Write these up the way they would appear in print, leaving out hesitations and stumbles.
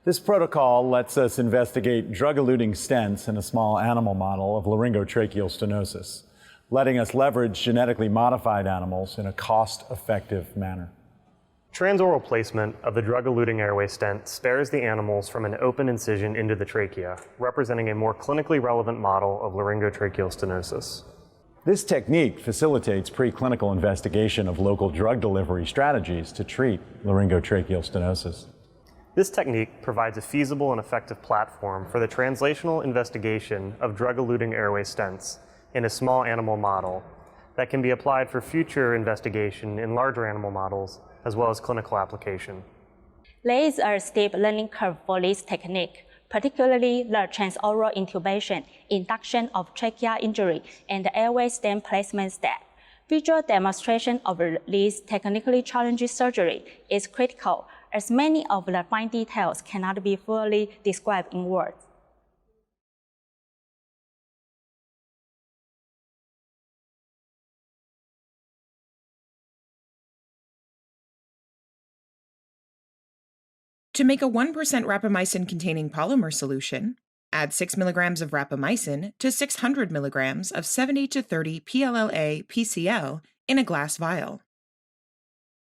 This protocol lets us investigate drug-eluting stents in a small animal model of laryngotracheal stenosis, letting us leverage genetically modified animals in a cost-effective manner. Transoral placement of the drug-eluting airway stent spares the animals from an open incision into the trachea, representing a more clinically relevant model of laryngotracheal stenosis. This technique facilitates preclinical investigation of local drug delivery strategies to treat laryngotracheal stenosis. This technique provides a feasible and effective platform for the translational investigation of drug-eluting airway stents in a small animal model that can be applied for future investigation in larger animal models as well as clinical application. There is a steep learning curve for this technique, particularly the transoral intubation, induction of trachea injury, and the airway stent placement step. Visual demonstration of this technically challenging surgery is critical, as many of the fine details cannot be fully described in words. To make a 1% rapamycin-containing polymer solution, add 6 milligrams of rapamycin to 600 milligrams of 70 to 30 PLLA-PCL in a glass vial.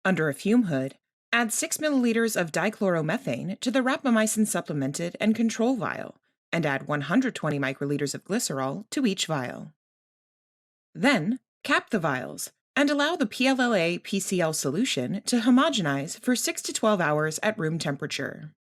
Under a fume hood, add 6 milliliters of dichloromethane to the rapamycin supplemented and control vial, and add 120 microliters of glycerol to each vial. Then, cap the vials and allow the PLLA-PCL solution to homogenize for 6 to 12 hours at room temperature.